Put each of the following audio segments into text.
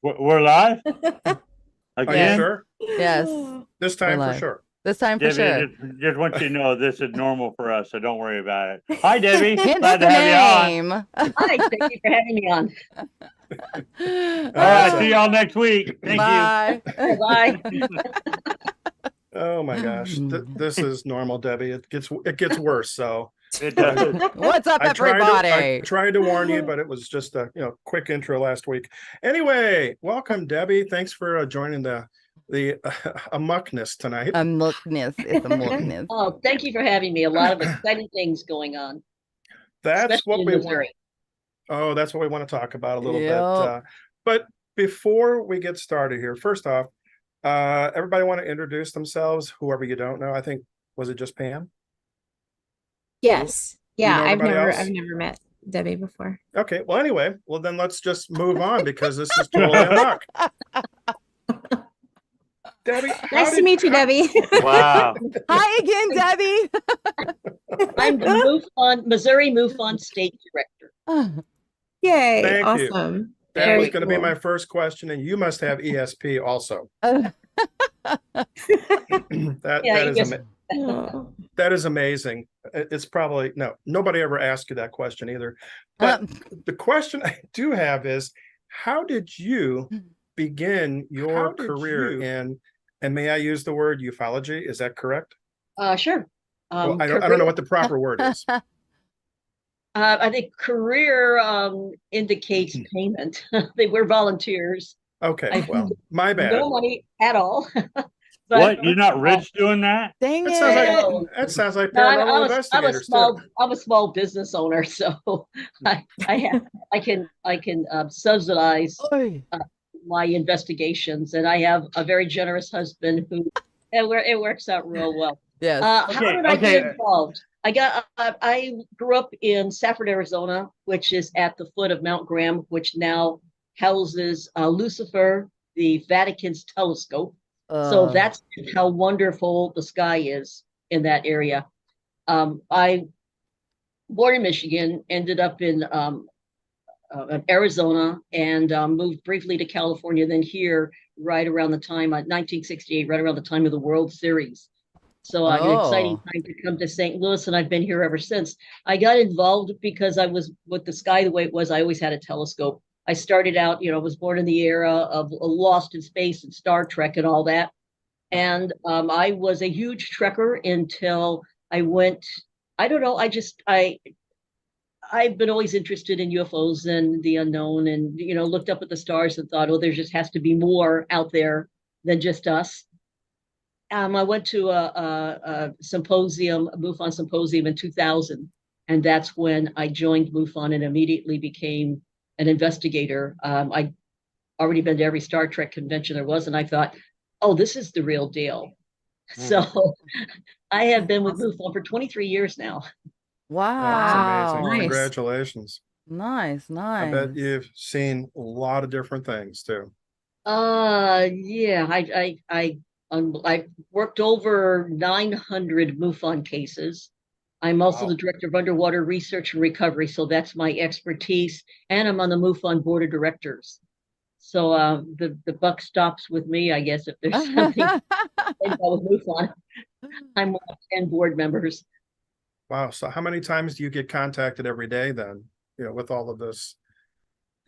We're live Are you again. sure? Yes. This We're time for live. sure. This time for Debbie, sure. just want you to know this is normal for us, so don't worry about it. Hi, Debbie. Hence Glad the to have name. Hi, thank you for having me on. you on. All right, see y'all next week. Thank Bye. Bye. Oh my gosh, this is normal, Debbie. It gets worse. So you. It does. What's up, I everybody? tried to warn you, but it was just a quick intro last week. Anyway, welcome, Debbie. Thanks for joining the A.M.O.K.ness tonight. A.M.O.K.ness. It's A.M.O.K.ness. Oh, thank you for having me. A lot of exciting things going on. That's what especially in we want. Missouri. Oh, that's what we want to talk about a little Yep. bit. But before we get started here, first off, everybody want to introduce themselves, whoever you don't know. I think, was it just Pam? Yes. You Yeah, know anybody else? I've never met Debbie before. Okay, well, anyway, then let's just move on because this is totally A.M.O.K. Debbie, Nice to meet you, Debbie. Wow. Hi again, Debbie. I'm the MUFON, Missouri MUFON State Director. Yay. Thank you. Awesome. That Very was going to be cool. my first question, and you must have ESP also. Yeah, That is amazing. It's probably nobody ever asked you that question either. But the question I do have is, how did you begin your career in, and may I use the word ufology? Is that correct? Sure. Well, I don't know what the proper word is. I think career indicates payment. They were volunteers. Okay, well, my bad. No money at all. But, What? You're not rich doing that? Dang That it. sounds like No, paranormal investigators too. I'm a small business owner, so I can subsidize Oy. my investigations, and I have a very generous husband who it works out real well. Yes. How did I get involved? I grew up in Safford, Arizona, which is at the foot of Mount Graham, which now houses Lucifer, the Vatican's telescope. So that's how wonderful the sky is in that area. I born in Michigan, ended up in Arizona, and moved briefly to California, then here right around the time, 1968, right around the time of the World Series. So an exciting time to come to St. Louis, and I've been here ever since. I got involved because I was, with the sky the way it was, I always had a telescope. I started out, was born in the era of Lost in Space and Star Trek and all that. And I was a huge trekker until I went, I don't know, I've been always interested in UFOs and the unknown, and, looked up at the stars and thought, oh, there just has to be more out there than just us. I went to a symposium, a MUFON symposium in 2000, and that's when I joined MUFON and immediately became an investigator. I'd already been to every Star Trek convention there was, and I thought, oh, this is the real deal. So I have been with MUFON for 23 years now. Wow. That's amazing. Nice. Congratulations. Nice. I bet you've seen a lot of different things too. Yeah, I've worked over 900 MUFON cases. I'm also the director of underwater research and recovery, so that's my expertise. And I'm on the MUFON board of directors. So the buck stops with me, I guess, if there's something with MUFON. I'm one of 10 board members. Wow. So how many times do you get contacted every day then, with all of this?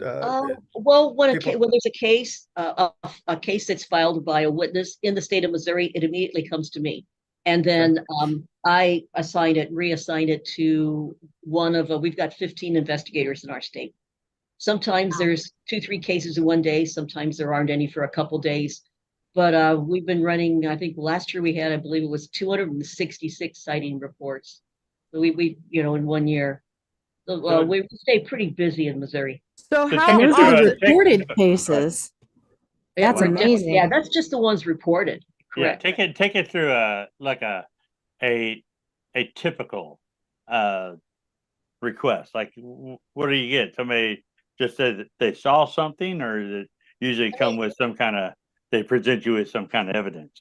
Well, when there's a case that's filed by a witness in the state of Missouri, it immediately comes to me. And then I reassign it to one of, we've got 15 investigators in our state. Sometimes there's 2-3 cases in one day. Sometimes there aren't any for a couple days. But we've been running, I think last year we had, I believe it was 266 sighting reports. So we in 1 year. So we stay pretty busy in Missouri. So And how those are reported cases. Yeah, That's amazing. Yeah, that's just the ones reported. Correct. Yeah, take it through a typical request. Like, what do you get? Somebody just said that they saw something, or does it usually come with they present you with some kind of evidence?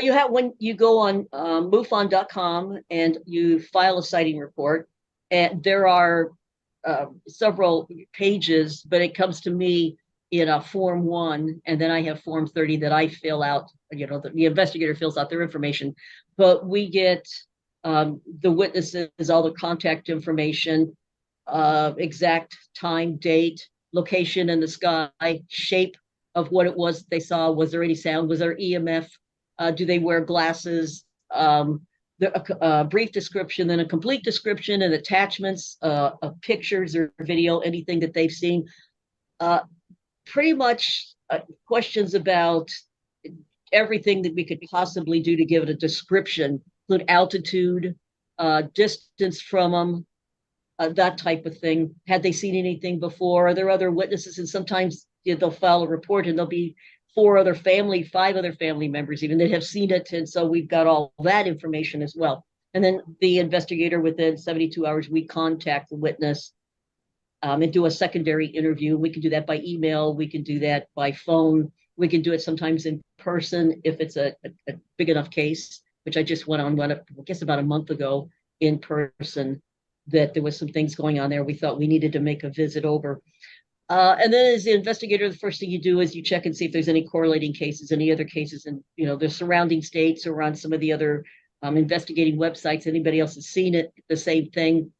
You have, when you go on MUFON.com and you file a sighting report, and there are several pages, but it comes to me in a Form 1, and then I have Form 30 that I fill out. The investigator fills out their information, but we get the witnesses, all the contact information, exact time, date, location in the sky, shape of what it was they saw. Was there any sound? Was there EMF? Do they wear glasses? A brief description, then a complete description and attachments of pictures or video, anything that they've seen. Pretty much questions about everything that we could possibly do to give it a description, include altitude, distance from them, that type of thing. Had they seen anything before? Are there other witnesses? And sometimes they'll file a report and there'll be 5 other family members even that have seen it. And so we've got all that information as well. And then the investigator, within 72 hours, we contact the witness and do a secondary interview. We can do that by email. We can do that by phone. We can do it sometimes in person if it's a big enough case, which I just went on, I guess about a month ago in person, that there was some things going on there. We thought we needed to make a visit over. And then as the investigator, the first thing you do is you check and see if there's any correlating cases, any other cases in, the surrounding states or on some of the other investigating websites. Anybody else has seen it, the same thing,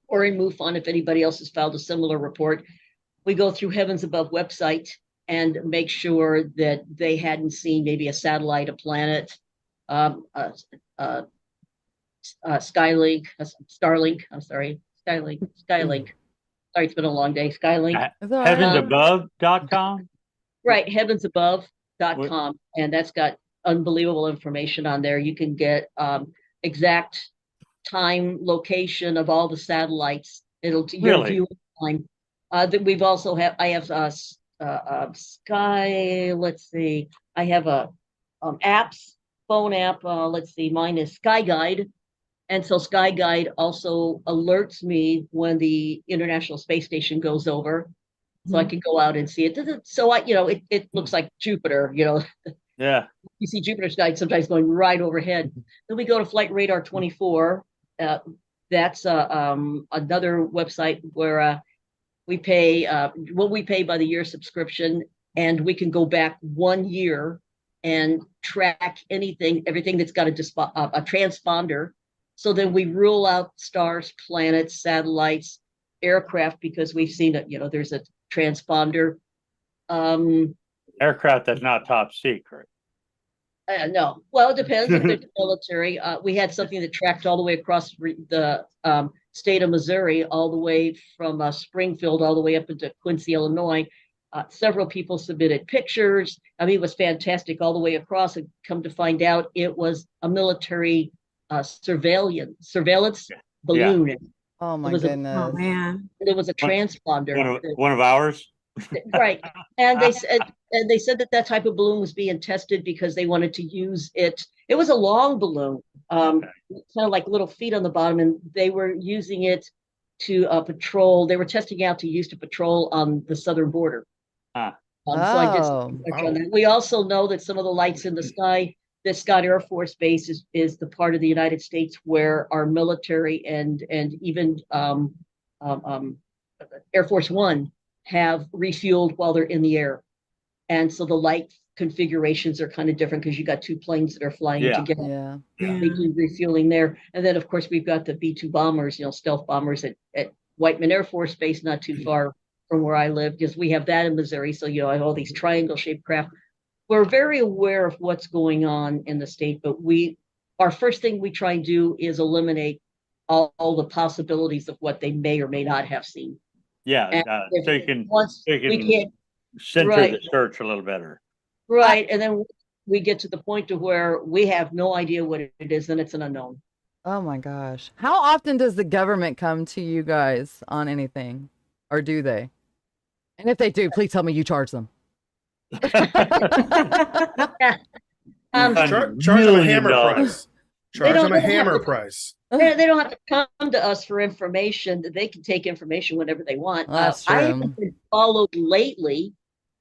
or in MUFON, if anybody else has filed a similar report. We go through Heavens Above website and make sure that they hadn't seen maybe a satellite, a planet, Skylink, Starlink. I'm sorry, Skylink. Sorry, it's been a long day. Skylink. Heavensabove.com? Right, heavensabove.com. And that's got unbelievable information on there. You can get exact time, location of all the satellites. It'll Really? view time. That we've also I have Sky. Let's see. I have a apps, phone app. Let's see. Mine is Sky Guide. And so Sky Guide also alerts me when the International Space Station goes over, so I can go out and see it. So it looks like Jupiter. Yeah. You see Jupiter sky sometimes going right overhead. Then we go to Flight Radar 24. That's another website where we pay what we pay by the year subscription, and we can go back 1 year and track everything that's got a transponder. So then we rule out stars, planets, satellites, aircraft, because we've seen it. There's a transponder. Aircraft that's not top secret. No. Well, it depends if they're military. We had something that tracked all the way across the state of Missouri, all the way from Springfield, all the way up into Quincy, Illinois. Several people submitted pictures. I mean, it was fantastic all the way across. And come to find out, it was a military surveillance balloon. Yeah. Oh my goodness! Oh man! It was a transponder. One of ours. Right, and they said that type of balloon was being tested because they wanted to use it. It was a long balloon, kind of like little feet on the bottom, and they were using it to patrol. They were testing out to use to patrol on the southern border. So I did some research on that. We also know that some of the lights in the sky, the Scott Air Force Base is the part of the United States where our military and even Air Force One have refueled while they're in the air. And so the light configurations are kind of different because you got 2 planes that are flying together. They do refueling there. And then of course we've got the B-2 bombers, stealth bombers at Whiteman Air Force Base, not too far from where I live, because we have that in Missouri. So I have all these triangle shaped craft. We're very aware of what's going on in the state, but our first thing we try and do is eliminate all the possibilities of what they may or may not have seen. Yeah, so you can center the search a little better. Right, and then we get to the point to where we have no idea what it is, and it's an unknown. Oh my gosh. How often does the government come to you guys on anything? Or do they? And if they do, please tell me you charge them. Charge them a hammer price. Charge them a hammer price. They don't have to come to us for information. They can take information whenever they want. That's true. I haven't been followed lately,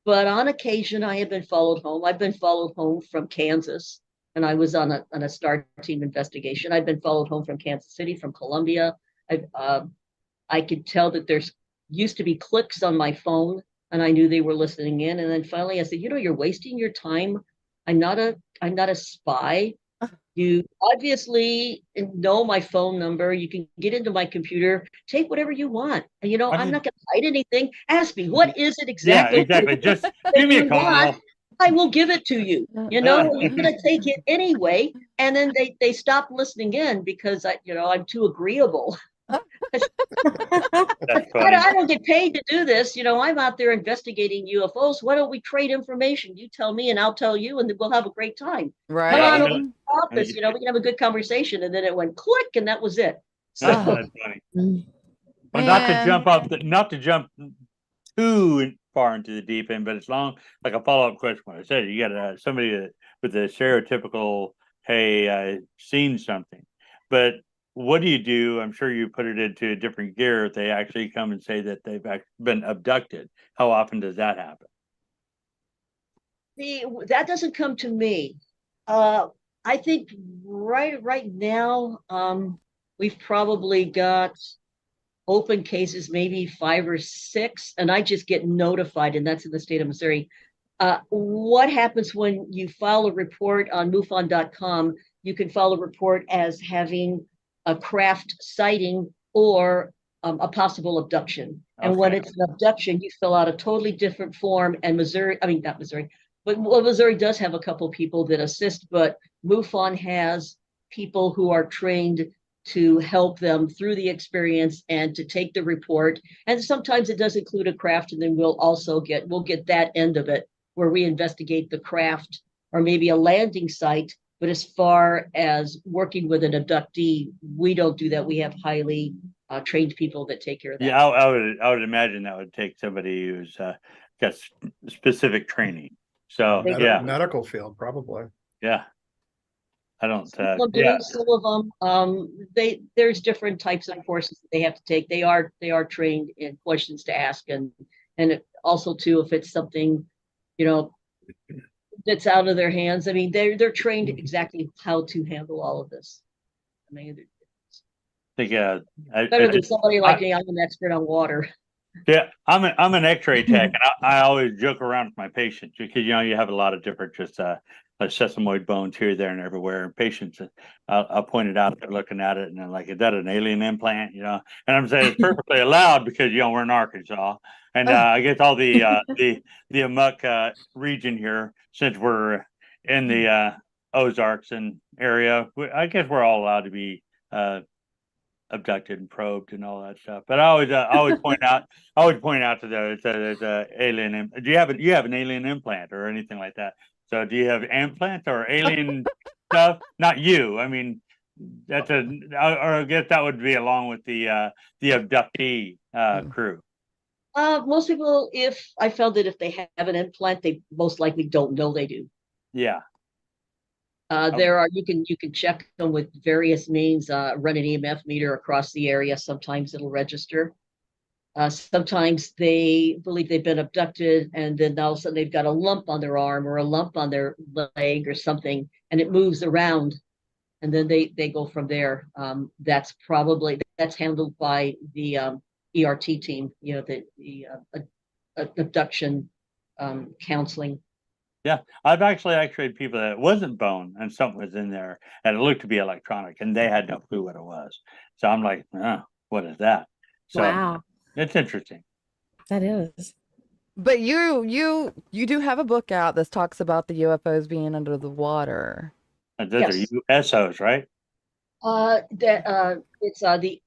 but on occasion I have been followed home. I've been followed home from Kansas, and I was on a STAR team investigation. I've been followed home from Kansas City, from Columbia. I could tell that there's used to be clicks on my phone and I knew they were listening in. And then finally I said, you're wasting your time. I'm not a spy. You obviously know my phone number. You can get into my computer, take whatever you want. And, I'm not going to hide anything. Ask me, what is it exactly? Yeah, exactly. Just give me a call. I will give it to you. You're going to take it anyway. And then they stop listening in because I'm too agreeable. I don't get paid to do this. I'm out there investigating UFOs. Why don't we trade information? You tell me and I'll tell you, and then we'll have a great time. Right. Come on over to the office, we can have a good conversation. And then it went click, and that was it. So, that's funny. Well, not to jump too far into the deep end, but it's like a follow-up question. What I said, you got somebody with the stereotypical, hey, I seen something, but what do you do? I'm sure you put it into a different gear if they actually come and say that they've been abducted. How often does that happen? That doesn't come to me. I think right now, we've probably got open cases, maybe 5 or 6, and I just get notified, and that's in the state of Missouri. What happens when you file a report on MUFON.com? You can file a report as having a craft sighting or a possible abduction. And when it's an abduction, you fill out a totally different form. And not Missouri, but Missouri does have a couple people that assist, but MUFON has people who are trained to help them through the experience and to take the report. And sometimes it does include a craft, and then we'll get that end of it where we investigate the craft or maybe a landing site. But as far as working with an abductee, we don't do that. We have highly trained people that take care of that. Yeah, I would imagine that would take somebody who's got specific training. So medical field probably. Yeah, I don't. Some of them, there's different types of courses that they have to take. They are trained in questions to ask, and also too, if it's something, that's out of their hands. I mean, they're trained exactly how to handle all of this. I mean, better than somebody like me. I'm an expert on water. Yeah, I'm an X-ray tech, and I always joke around with my patients because you have a lot of different just like sesamoid bones here, there, and everywhere. And patients, I'll point it out. They're looking at it, and they're like, "Is that an alien implant?" And I'm saying it's perfectly allowed because we're in Arkansas, and I guess all the A.M.O.K region here, since we're in the Ozarks and area, I guess we're all allowed to be abducted and probed and all that stuff. But I always point out to the alien. Do you have an alien implant or anything like that? So do you have implants or alien stuff? Not you. I mean, I guess that would be along with the abductee crew. Most people, if I found that if they have an implant, they most likely don't know they do. Yeah. You can check them with various means, run an EMF meter across the area. Sometimes it'll register. Sometimes they believe they've been abducted, and then all of a sudden they've got a lump on their arm or a lump on their leg or something, and it moves around, and then they go from there. That's handled by the ERT team, the abduction counseling. Yeah, I've actually X-rayed people that it wasn't bone and something was in there and it looked to be electronic and they had no clue what it was. So I'm like, what is that? So wow, it's interesting. That is. But you do have a book out that talks about the UFOs being under the water. And those are USOs, right? It's the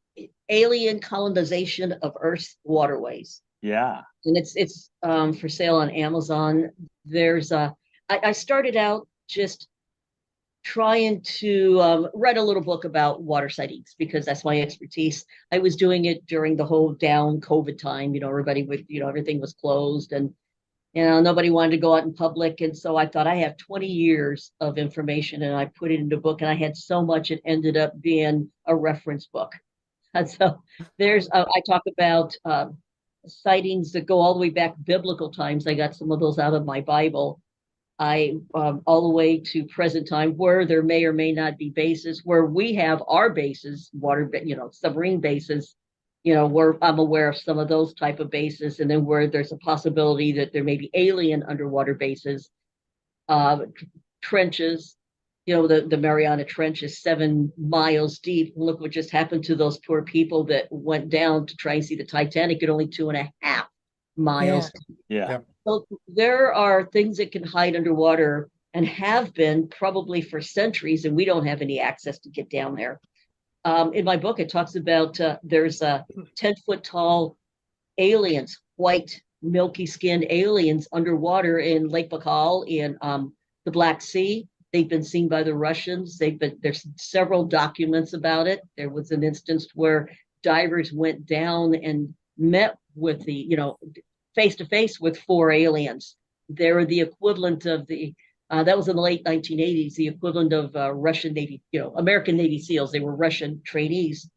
alien colonization of Earth's waterways. Yeah. And it's for sale on Amazon. I started out just trying to write a little book about water sightings because that's my expertise. I was doing it during the whole down COVID time. Everybody would, everything was closed and, nobody wanted to go out in public. And so I thought I have 20 years of information and I put it into a book and I had so much, it ended up being a reference book. And so I talk about sightings that go all the way back biblical times. I got some of those out of my Bible. All the way to present time where there may or may not be bases, where we have our bases, submarine bases. where I'm aware of some of those type of bases, and then where there's a possibility that there may be alien underwater bases, trenches. The Mariana Trench is 7 miles deep. Look what just happened to those poor people that went down to try and see the Titanic at only 2.5 miles. Yeah. So there are things that can hide underwater and have been probably for centuries, and we don't have any access to get down there. In my book, it talks about there's 10-foot tall aliens, white, milky skinned aliens underwater in Lake Baikal in the Black Sea. They've been seen by the Russians. There's several documents about it. There was an instance where divers went down and met with face to face with 4 aliens. They were the equivalent of that was in the late 1980s, the equivalent of Russian Navy, American Navy SEALs. They were Russian trainees.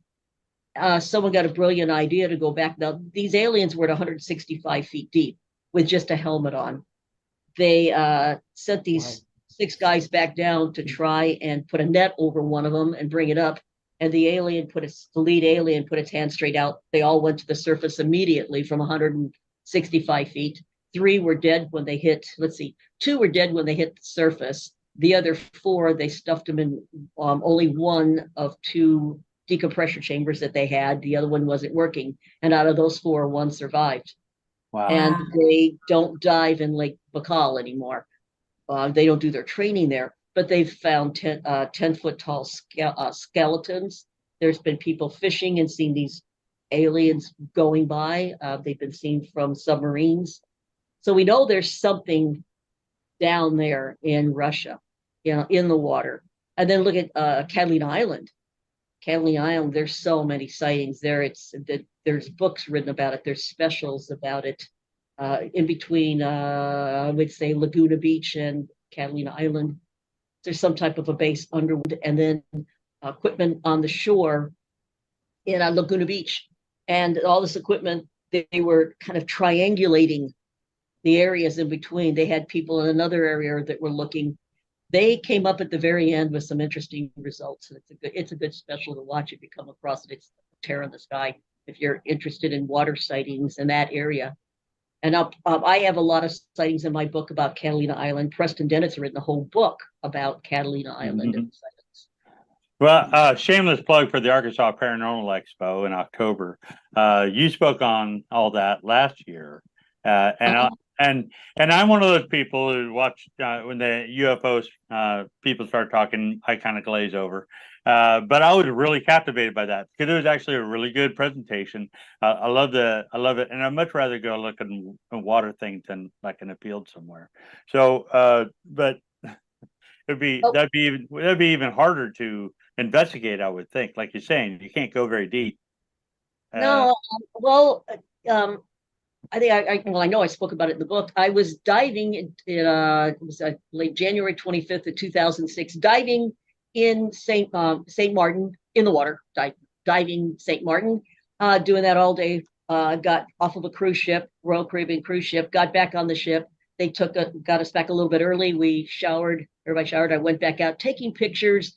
Someone got a brilliant idea to go back. Now, these aliens were at 165 feet deep with just a helmet on. They sent these 6 guys back down to try and put a net over one of them and bring it up. And the lead alien put its hand straight out. They all went to the surface immediately from 165 feet. 3 were dead when they hit, 2 were dead when they hit the surface. The other 4, they stuffed them in only one of 2 decompression chambers that they had. The other one wasn't working. And out of those 4, 1 survived. Wow. And they don't dive in Lake Baikal anymore. They don't do their training there, but they've found 10-foot tall skeletons. There's been people fishing and seen these aliens going by. They've been seen from submarines. So we know there's something down there in Russia, in the water. And then look at Catalina Island. Catalina Island, there's so many sightings there. There's books written about it. There's specials about it. In between, I would say Laguna Beach and Catalina Island, there's some type of a base underwood, and then equipment on the shore in Laguna Beach. And all this equipment, they were kind of triangulating the areas in between. They had people in another area that were looking. They came up at the very end with some interesting results. It's a good special to watch if you come across it. It's a tear in the sky if you're interested in water sightings in that area. And I have a lot of sightings in my book about Catalina Island. Preston Dennett's written a whole book about Catalina Island and sightings. Well, shameless plug for the Arkansas Paranormal Expo in October. You spoke on all that last year, and I'm one of those people who watch when the UFOs people start talking. I kind of glaze over, but I was really captivated by that because it was actually a really good presentation. I love it, and I'd much rather go look at water things than like in a field somewhere. So, but that'd be even harder to investigate. I would think, like you're saying, you can't go very deep. No, I think I know I spoke about it in the book. I was diving it was late January 25th of 2006, diving in St. Martin in the water, diving St. Martin, doing that all day. Got off of a cruise ship, Royal Caribbean cruise ship, got back on the ship. They got us back a little bit early. We showered, everybody showered. I went back out taking pictures,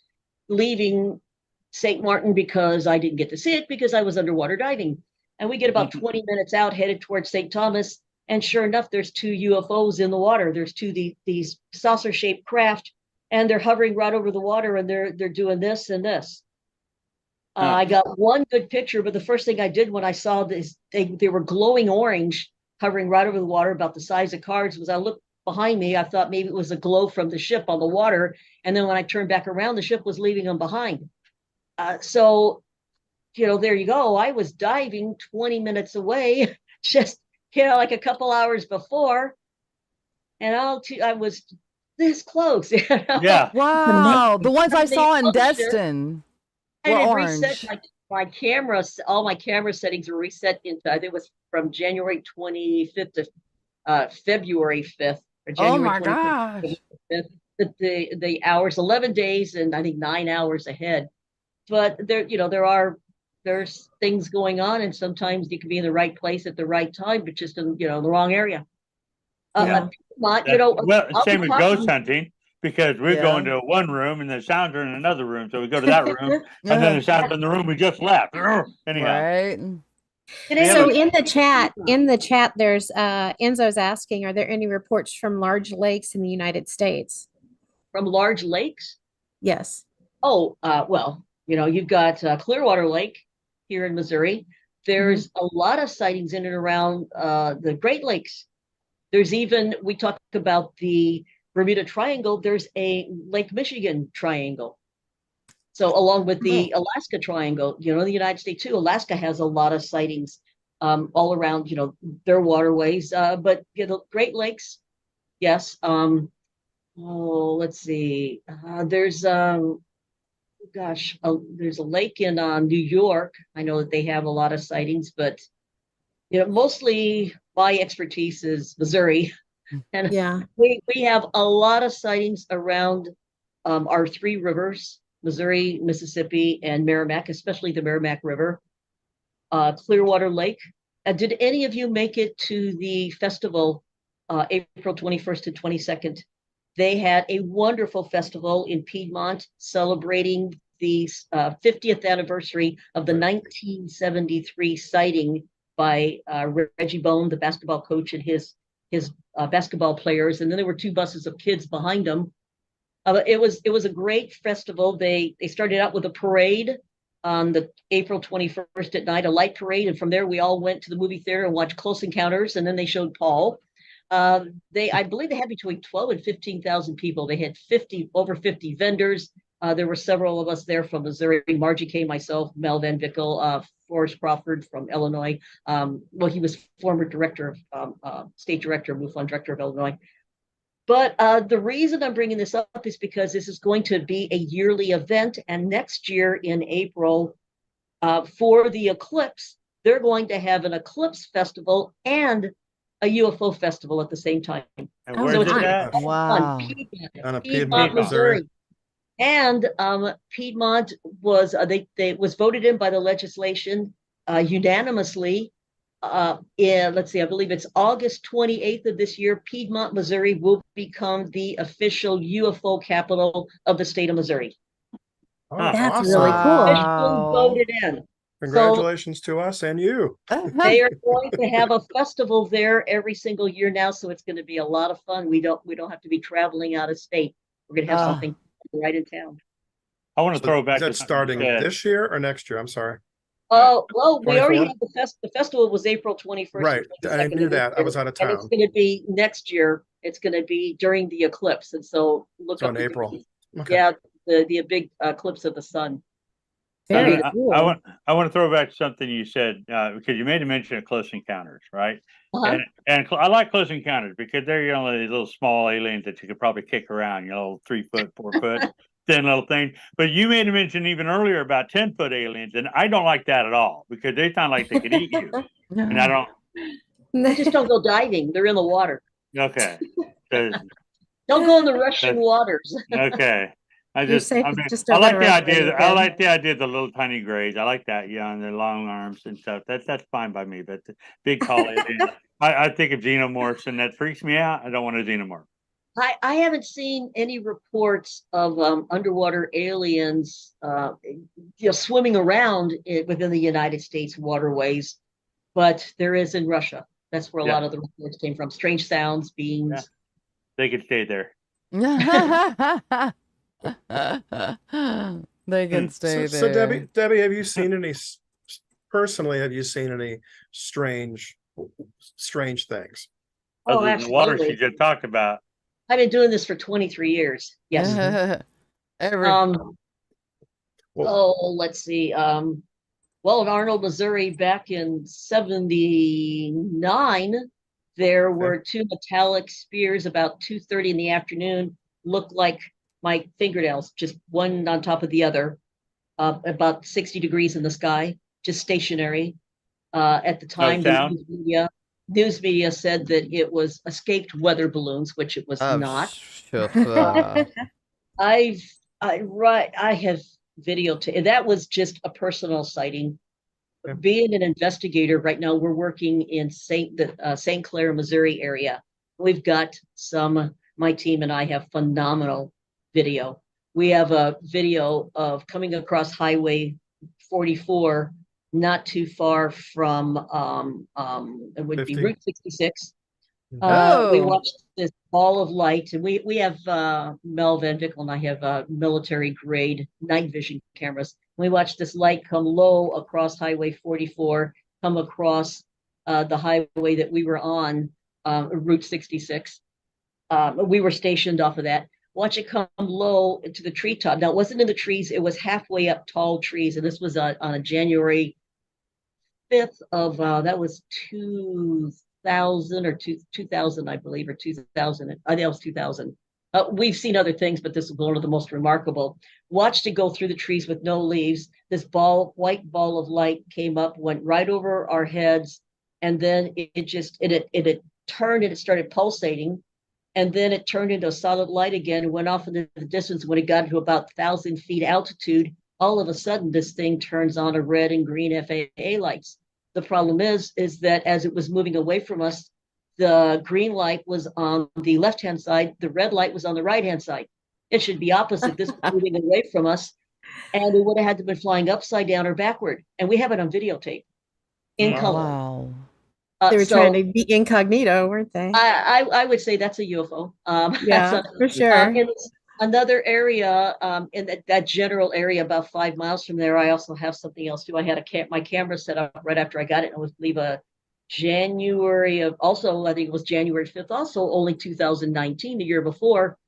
leaving St. Martin because I didn't get to see it because I was underwater diving. And we get about 20 minutes out, headed towards St. Thomas. And sure enough, there's 2 UFOs in the water. There's 2 these saucer-shaped craft, and they're hovering right over the water, and they're doing this and this. I got one good picture, but the first thing I did when I saw this, they were glowing orange, hovering right over the water, about the size of cards. Was I looked behind me, I thought maybe it was a glow from the ship on the water. And then when I turned back around, the ship was leaving them behind. So there you go. I was diving 20 minutes away, just, like a couple hours before. And I was this close. Yeah. Wow. The ones I saw in Destin were orange. Reset my camera, all my camera settings were reset into, I think it was from January 25th to February 5th. Or January Oh my 25th, gosh. The hours, 11 days, and I think 9 hours ahead. But there's things going on, and sometimes you can be in the right place at the right time, but just in the wrong area. Well, same with ghost hunting, because we go into one room and the sounds are in another room, so we go to that room, and then the sounds in the room we just left. Anyhow, Right. So in the chat, there's Enzo's asking, are there any reports from large lakes in the United States? From large lakes? Yes. Oh, well, you've got Clearwater Lake here in Missouri. There's a lot of sightings in and around the Great Lakes. There's even, we talked about the Bermuda Triangle, there's a Lake Michigan Triangle. So along with the Alaska Triangle, the United States too, Alaska has a lot of sightings all around, their waterways. But Great Lakes, yes. Let's see. There's there's a lake in New York. I know that they have a lot of sightings, but mostly my expertise is Missouri, and we have a lot of sightings around our three rivers: Missouri, Mississippi, and Merrimack, especially the Merrimack River. Clearwater Lake. Did any of you make it to the festival, April 21st and 22nd? They had a wonderful festival in Piedmont celebrating the 50th anniversary of the 1973 sighting by Reggie Bone, the basketball coach, and his basketball players. And then there were two buses of kids behind them. It was a great festival. They started out with a parade on the April 21st at night, a light parade. And from there, we all went to the movie theater and watched Close Encounters. And then they showed Paul. I believe they had between 12 and 15,000 people. They had over 50 vendors. There were several of us there from Missouri. Margie Kay, myself, Mel Van Vickel, Forrest Crawford from Illinois. He was former director of state director of MUFON, director of Illinois. But the reason I'm bringing this up is because this is going to be a yearly event, and next year in April, for the eclipse, they're going to have an eclipse festival and a UFO festival at the same time. And where's it at? Wow. Piedmont, Missouri. And Piedmont was was voted in by the legislation unanimously. Let's see, I believe it's August 28th of this year. Piedmont, Missouri will become the official UFO capital of the state of Missouri. Oh, that's awesome. really cool. Officially voted in. Congratulations to us and you. They are going to have a festival there every single year now, so it's going to be a lot of fun. We don't have to be traveling out of state. We're going to have something right in town. I want to throw back. Is that starting this year or next year? I'm sorry. Well, we already had the festival was April 21st. Right, I knew that. I was out of town. And it's going to be next year. It's going to be during the eclipse, and so look up in April. Okay. Yeah, the big eclipse of the sun. Very cool. I want to throw back something you said because you made a mention of Close Encounters, right? And I like Close Encounters because they're these little small aliens that you could probably kick around, 3 foot, 4 foot, thin little thing. But you made a mention even earlier about 10-foot aliens, and I don't like that at all because they sound like they could eat you, and I don't. They just don't go diving; they're in the water. Okay. Don't go in the Russian waters. Okay. I like the idea of the little tiny grays. I like that, and their long arms and stuff. That's fine by me. But the big tall aliens, I think of xenomorphs, and that freaks me out. I don't want a xenomorph. I haven't seen any reports of underwater aliens, swimming around within the United States waterways, but there is in Russia. That's where a lot of the reports came from. Strange sounds, beings. Yeah. They could stay there. They can stay there. So Debbie, have you seen any personally? Have you seen any strange things? Oh, absolutely. The water she just talked about. I've been doing this for 23 years. Yes. Let's see. In Arnold, Missouri, back in '79, there were two metallic spears about 2:30 in the afternoon. Looked like my fingernails, just one on top of the other, about 60 degrees in the sky, just stationary. At the time, the news media said that it was escaped weather balloons, which it was not. I have videotaped. That was just a personal sighting. Being an investigator right now, we're working in St. Clair, Missouri area. We've got my team and I have phenomenal video. We have a video of coming across Highway 44 not too far from it would be 50. Route 66. We Oh. watched this ball of light, and we have Mel Van Vickle and I have military grade night vision cameras. We watched this light come low across Highway 44, come across the highway that we were on, Route 66. We were stationed off of that. Watch it come low into the treetop. Now, it wasn't in the trees, it was halfway up tall trees. And this was on a January 5th of, that was 2000 or 2000, I believe, or 2000. I think it was 2000. We've seen other things, but this is one of the most remarkable. Watched it go through the trees with no leaves. This white ball of light came up, went right over our heads, and then it turned and it started pulsating. And then it turned into a solid light again and went off into the distance. When it got to about 1,000 feet altitude, all of a sudden this thing turns on a red and green FAA lights. The problem is that as it was moving away from us, the green light was on the left-hand side, the red light was on the right-hand side. It should be opposite. This was moving away from us, and it would have had to be flying upside down or backward. And we have it on videotape in color. Wow. They were trying to be incognito, weren't they? I would say that's a UFO. Yeah, for sure. In another area, in that general area, about 5 miles from there, I also have something else too. I had my camera set up right after I got it. I was believe January of, also I think it was January 5th, also only 2019, the year before.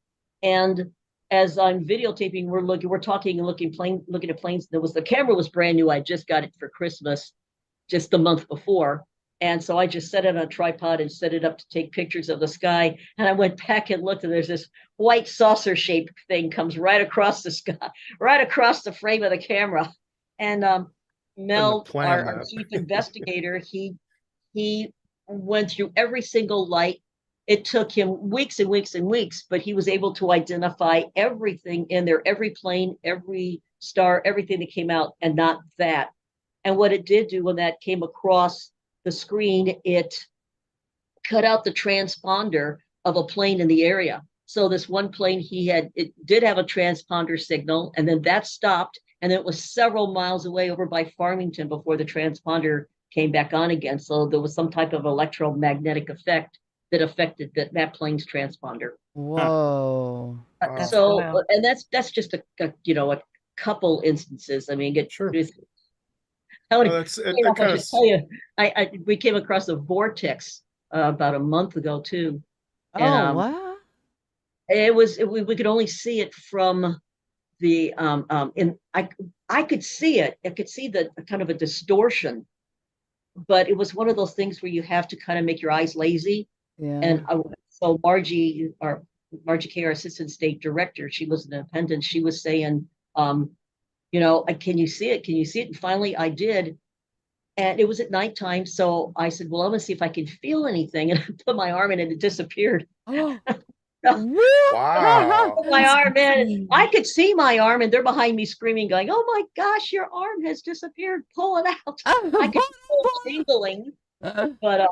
And as I'm videotaping, we're talking and looking at planes. The camera was brand new. I just got it for Christmas, just the month before. And so I just set it on a tripod and set it up to take pictures of the sky. And I went back and looked, and there's this white saucer-shaped thing comes right across the sky, right across the frame of the camera. And Mel, our chief investigator, he went through every single light. It took him weeks and weeks and weeks, but he was able to identify everything in there, every plane, every star, everything that came out, and not that. And what it did do when that came across the screen, it cut out the transponder of a plane in the area. So this one plane it did have a transponder signal, and then that stopped, and it was several miles away over by Farmington before the transponder came back on again. So there was some type of electromagnetic effect that affected that plane's transponder. Whoa. So, and that's just a couple instances. I mean, sure. We came across a vortex about a month ago too. And, wow. We could only see it from the I could see it. I could see the kind of a distortion, but it was one of those things where you have to kind of make your eyes lazy. Yeah. And so Margie K, our assistant state director, she was an independent. She was saying, can you see it? Can you see it? And finally I did. And it was at nighttime. So I said, well, I'm going to see if I can feel anything. And I put my arm in and it disappeared. Wow. My arm in. I could see my arm, and they're behind me screaming, going, oh my gosh, your arm has disappeared. Pull it out. I could feel tingling. But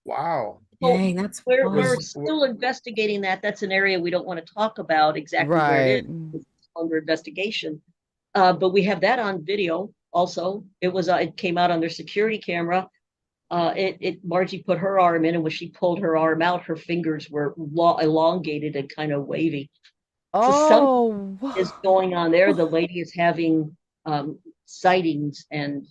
wow. Dang, that's we're still investigating that. That's an area we don't want to talk about exactly where it is. It's under investigation. But we have that on video also. It came out on their security camera. Margie put her arm in, and when she pulled her arm out, her fingers were elongated and kind of wavy. So something is going on there. The lady is having sightings, and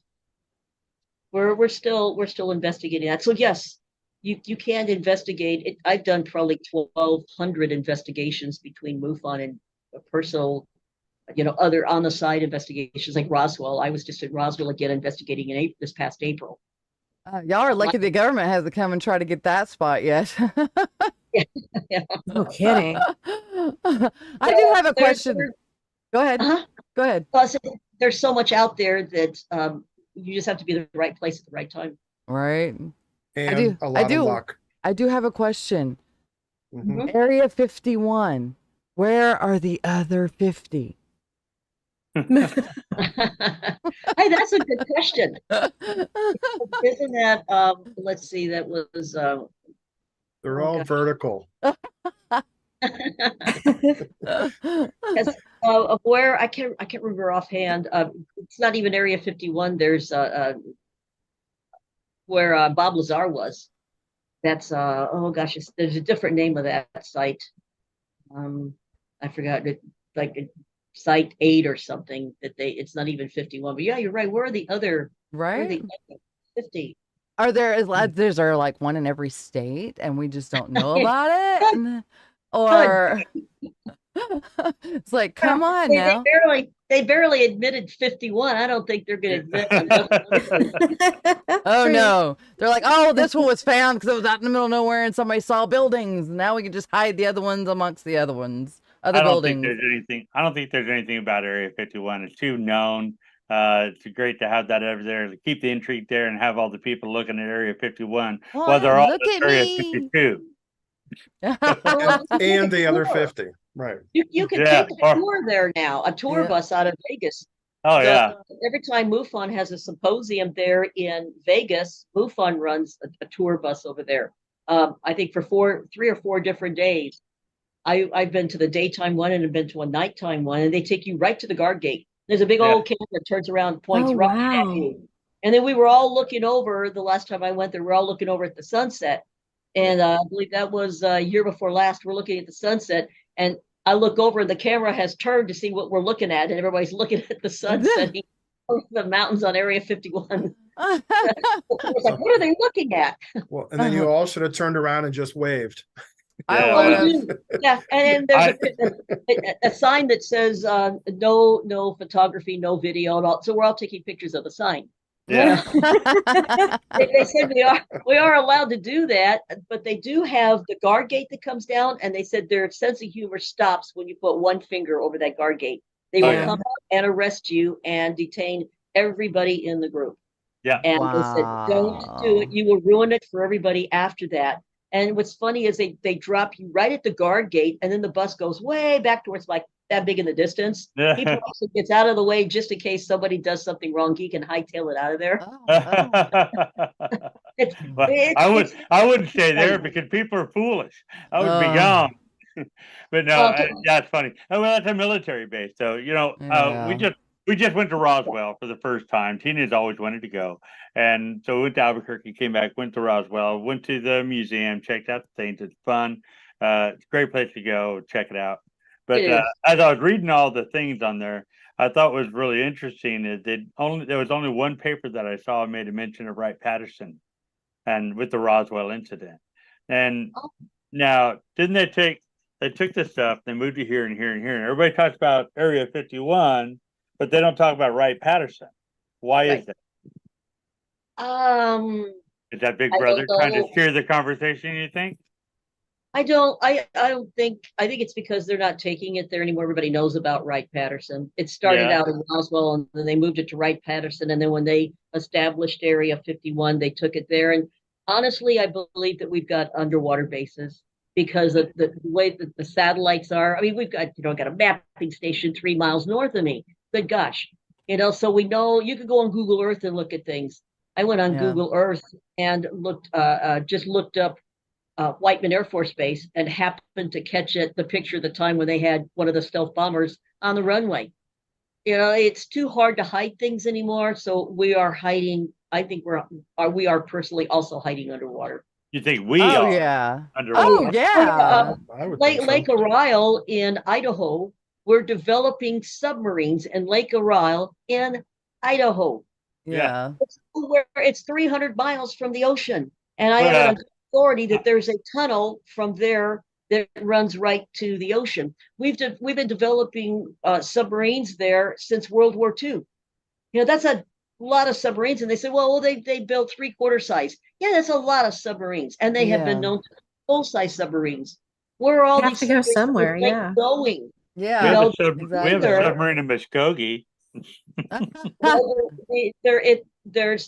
we're still investigating that. So yes, you can investigate. I've done probably 1,200 investigations between MUFON and personal, other on the side investigations like Roswell. I was just in Roswell again investigating this past April. Y'all are lucky the government hasn't come and tried to get that spot yet. Yeah. No kidding. I do have a question. Go ahead. Go ahead. Plus, there's so much out there that you just have to be in the right place at the right time. Right. And a lot of luck. I do have a question. Mm-hmm. Area 51. Where are the other 50? Hey, that's a good question. Isn't that let's see, that was they're all vertical. Because of where I can't remember offhand. It's not even Area 51. There's where Bob Lazar was. That's oh gosh, there's a different name of that site. I forgot it, like site 8 or something that it's not even 51. But yeah, you're right. Where are the other? Where are Right? the 50? Are there there's are like one in every state and we just don't know about it? Or it's like, come on now. They barely admitted 51. I don't think they're going to admit another. Oh True. no. They're like, oh, this one was found because it was out in the middle of nowhere and somebody saw buildings. And now we can just hide the other ones amongst the other ones. Other I don't buildings. think there's anything. I don't think there's anything about Area 51. It's too known. It's great to have that over there to keep the intrigue there and have all the people looking at Area 51 while they're all look at at Area me. 52. And the other 50. Right. You can take a tour there now, a tour bus out of Vegas. Oh, yeah. Every time MUFON has a symposium there in Vegas, MUFON runs a tour bus over there. I think for 3 or 4 different days. I've been to the daytime one and I've been to a nighttime one, and they take you right to the guard gate. There's a big old camera that turns around, points right at you. And then we were all looking over, the last time I went there, we're all looking over at the sunset. And I believe that was a year before last. We're looking at the sunset, and I look over and the camera has turned to see what we're looking at, and everybody's looking at the sunset over the mountains on Area 51. I was like, what are they looking at? Well, and then you all should have turned around and just waved. Yeah, and then there's a sign that says no photography, no video at all. So we're all taking pictures of the sign. Yeah. They said we are allowed to do that, but they do have the guard gate that comes down, and they said their sense of humor stops when you put one finger over that guard gate. They will come out and arrest you and detain everybody in the group. Yeah. And they said, don't do it. You will ruin it for everybody after that. And what's funny is they drop you right at the guard gate, and then the bus goes way back towards like that big in the distance. He also gets out of the way just in case somebody does something wrong. He can hightail it out of there. I wouldn't stay there because people are foolish. I would be gone. But no, that's funny. Well, that's a military base, so we just went to Roswell for the first time. Tina's always wanted to go. And so we went to Albuquerque, came back, went to Roswell, went to the museum, checked out the things. It's fun. It's a great place to go. Check it out. But as I was reading all the things on there, I thought was really interesting is there was only one paper that I saw made a mention of Wright-Patterson and with the Roswell incident. And now, didn't they took this stuff, they moved to here and here and here, and everybody talks about Area 51, but they don't talk about Wright-Patterson. Why is that? Is that Big Brother trying to steer the conversation, you think? I don't think it's because they're not taking it there anymore. Everybody knows about Wright-Patterson. It started out in Roswell, and then they moved it to Wright-Patterson, and then when they established Area 51, they took it there. And honestly, I believe that we've got underwater bases because of the way that the satellites are. I mean, we've got got a mapping station 3 miles north of me. Good gosh, so we know. You could go on Google Earth and look at things. I went on Google Earth and looked up Whiteman Air Force Base and happened to catch the picture at the time when they had one of the stealth bombers on the runway. It's too hard to hide things anymore, so we are hiding. I think we are personally also hiding underwater. You think we are underwater? Oh yeah. Lake Ariel in Idaho. We're developing submarines in Lake Ariel in Idaho. Yeah. It's 300 miles from the ocean. And I have an authority that there's a tunnel from there that runs right to the ocean. We've been developing submarines there since World War II. That's a lot of submarines. And they say, well, they built 3/4 size. Yeah, that's a lot of submarines. And they have been known to full-size submarines. Where are all these to go somewhere, going? Yeah. We have a submarine in Muskogee.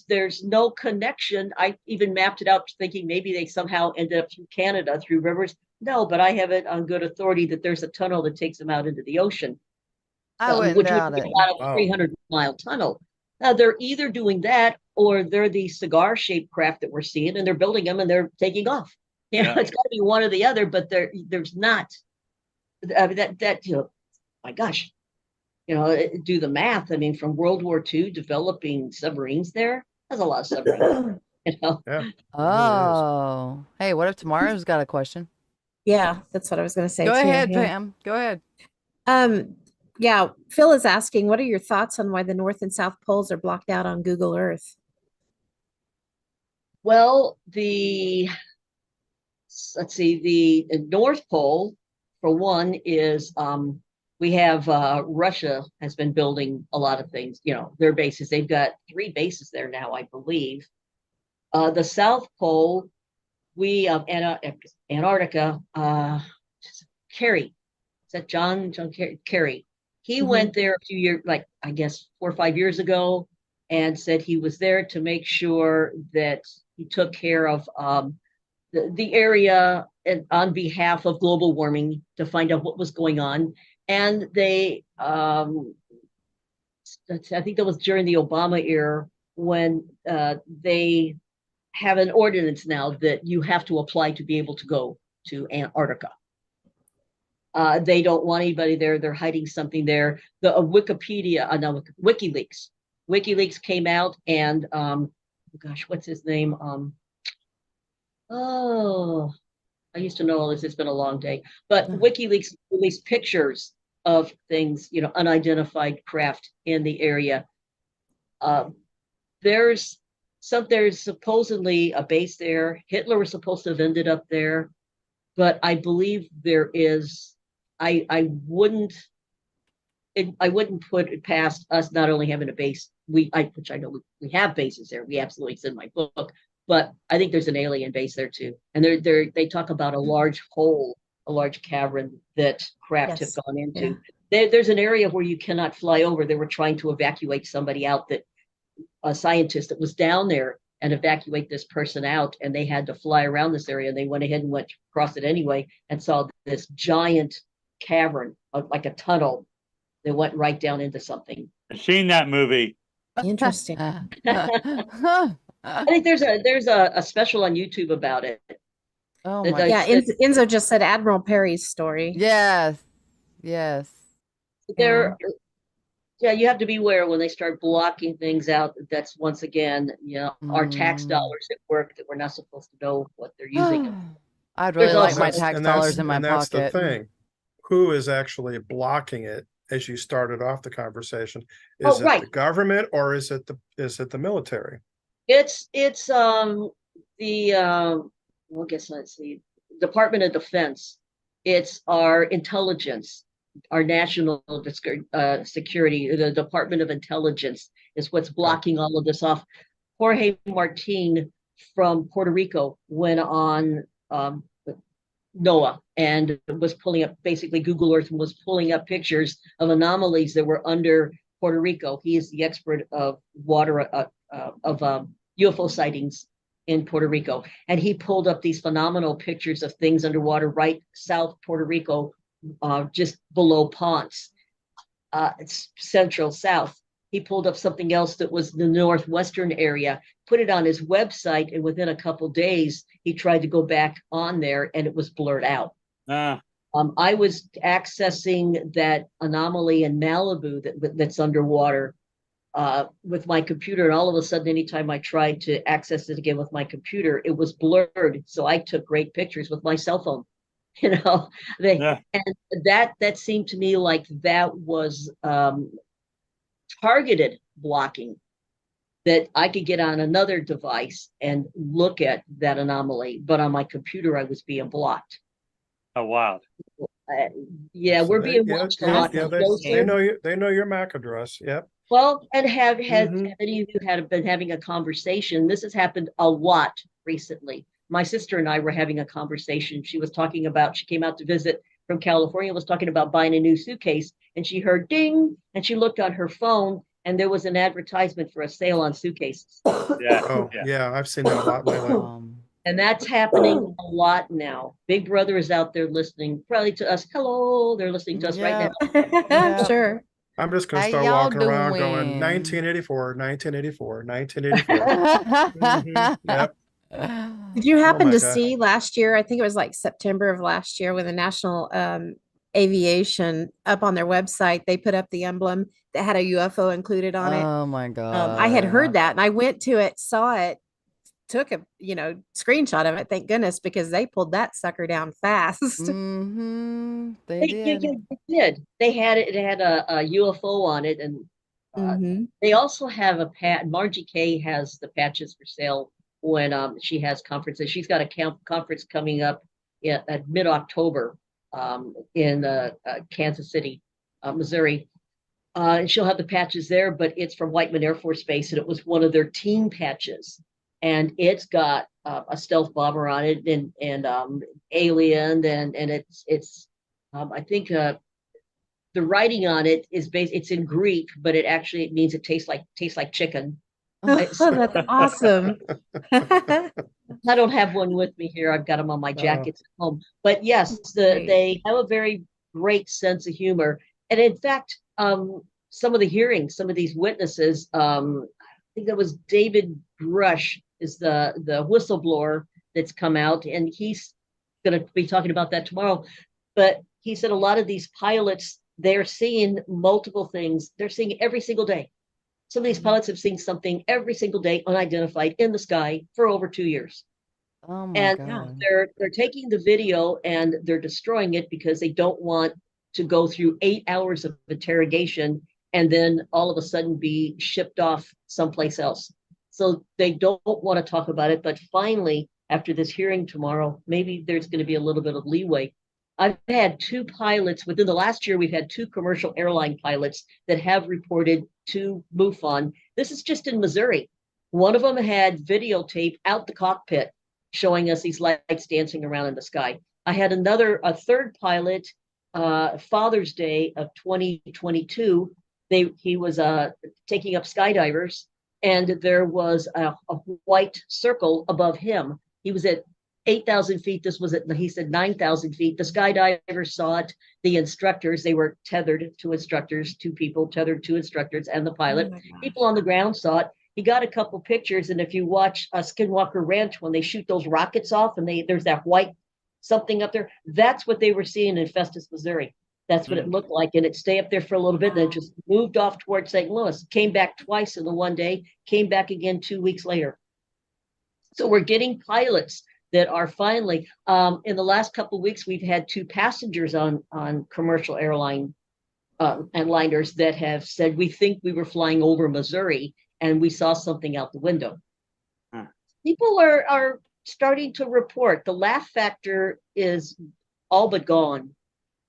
There's no connection. I even mapped it out thinking maybe they somehow ended up through Canada through rivers. No, but I have it on good authority that there's a tunnel that takes them out into the ocean. I wouldn't which doubt would be it. about a 300-mile tunnel. Now they're either doing that or they're the cigar-shaped craft that we're seeing, and they're building them and they're taking off. It's got to be one or the other, but there's not my gosh, do the math. I mean, from World War II, developing submarines there, that's a lot of submarines. Yeah. Oh, hey, what if Tamara's got a question? Yeah, that's what I was going to say Go too. ahead, Yeah. Pam. Go ahead. Yeah, Phil is asking, what are your thoughts on why the North and South poles are blocked out on Google Earth? Well, let's see, the North Pole, for one, is we have Russia has been building a lot of things, their bases. They've got 3 bases there now, I believe. The South Pole, we Antarctica, Kerry, is that John Kerry? He went there a few years, like I guess 4 or 5 years ago, and said he was there to make sure that he took care of the area and on behalf of global warming, to find out what was going on. And they, I think that was during the Obama era, when they have an ordinance now that you have to apply to be able to go to Antarctica. They don't want anybody there. They're hiding something there. The WikiLeaks came out, and gosh, what's his name? I used to know all this. It's been a long day. But WikiLeaks released pictures of things, unidentified craft in the area. There's supposedly a base there. Hitler was supposed to have ended up there, but I believe there is. I wouldn't put it past us not only having a base, which I know we have bases there. We absolutely, it's in my book, but I think there's an alien base there too. And they talk about a large hole, a large cavern that craft have gone into. Yeah. There's an area where you cannot fly over. They were trying to evacuate somebody out, that a scientist that was down there, and evacuate this person out, and they had to fly around this area. And they went ahead and went across it anyway, and saw this giant cavern, like a tunnel, that went right down into something. I've seen that movie. Interesting. I think there's a special on YouTube about it. Oh my! Yeah, Enzo just said Admiral Perry's story. Yes. Yeah, you have to beware when they start blocking things out. That's once again, our tax dollars at work that we're not supposed to know what they're using. I'd really like my tax dollars in my pocket. That's the thing. Who is actually blocking it? As you started off the conversation, is it the government, or is it the military? It's well, let's see, Department of Defense. It's our intelligence, our national security. The Department of Intelligence is what's blocking all of this off. Jorge Martin from Puerto Rico went on NOAA and was pulling up, basically Google Earth, and was pulling up pictures of anomalies that were under Puerto Rico. He is the expert of water, of UFO sightings in Puerto Rico. And he pulled up these phenomenal pictures of things underwater right south Puerto Rico, just below Ponce. It's central south. He pulled up something else that was the northwestern area, put it on his website, and within a couple days, he tried to go back on there, and it was blurred out. I was accessing that anomaly in Malibu that's underwater with my computer, and all of a sudden, anytime I tried to access it again with my computer, it was blurred. So I took great pictures with my cell phone. And that seemed to me like that was targeted blocking, that I could get on another device and look at that anomaly, but on my computer I was being blocked. Oh wow! So we're being watched a lot. Yeah, they know your MAC address. Yep. Well, and have any of you been having a conversation? This has happened a lot recently. My sister and I were having a conversation. She came out to visit from California, was talking about buying a new suitcase, and she heard ding, and she looked on her phone, and there was an advertisement for a sale on suitcases. Yeah, I've seen that a lot lately. And that's happening a lot now. Big Brother is out there listening, probably to us. Hello, they're listening to us right now. Sure. I'm just going to start walking around going 1984, 1984, 1984. Yep. Did you happen to see last year? I think it was like September of last year, when the National Aviation up on their website. They put up the emblem that had a UFO included on it. Oh my God. I had heard that and I went to it, saw it, took a screenshot of it. Thank goodness, because they pulled that sucker down fast. Mm-hmm. They did. They did. They had it. It had a UFO on it, and they also have a pat. Margie Kay has the patches for sale when she has conferences. She's got a conference coming up at mid-October in Kansas City, Missouri. And she'll have the patches there, but it's from Whiteman Air Force Base, and it was one of their team patches. And it's got a stealth bomber on it, and alien, and it's I think the writing on it is it's in Greek, but it means it tastes like chicken. Oh, that's awesome. I don't have one with me here. I've got them on my jackets at home. But yes, they have a very great sense of humor. And in fact, some of these witnesses, I think that was David Grush is the whistleblower that's come out, and he's going to be talking about that tomorrow. But he said a lot of these pilots, they're seeing multiple things. They're seeing every single day. Some of these pilots have seen something every single day, unidentified, in the sky for over 2 years. Oh my and God. they're taking the video and they're destroying it because they don't want to go through 8 hours of interrogation and then all of a sudden be shipped off someplace else. So they don't want to talk about it. But finally, after this hearing tomorrow, maybe there's going to be a little bit of leeway. I've had 2 pilots within the last year. We've had 2 commercial airline pilots that have reported to MUFON. This is just in Missouri. One of them had videotape out the cockpit showing us these lights dancing around in the sky. I had a third pilot, Father's Day of 2022. He was taking up skydivers, and there was a white circle above him. He was at 8,000 feet. This was he said 9,000 feet. The skydivers saw it. The instructors, they were tethered to instructors, 2 people tethered to instructors and the pilot. People on the ground saw it. He got a couple pictures, and if you watch Skinwalker Ranch, when they shoot those rockets off and there's that white something up there, that's what they were seeing in Festus, Missouri. That's what it looked like, and it stayed up there for a little bit, and it just moved off towards St. Louis. Came back twice in the one day, came back again 2 weeks later. So we're getting pilots that are finally, in the last couple of weeks, we've had 2 passengers on commercial airline and liners that have said, we think we were flying over Missouri and we saw something out the window. People are starting to report. The laugh factor is all but gone.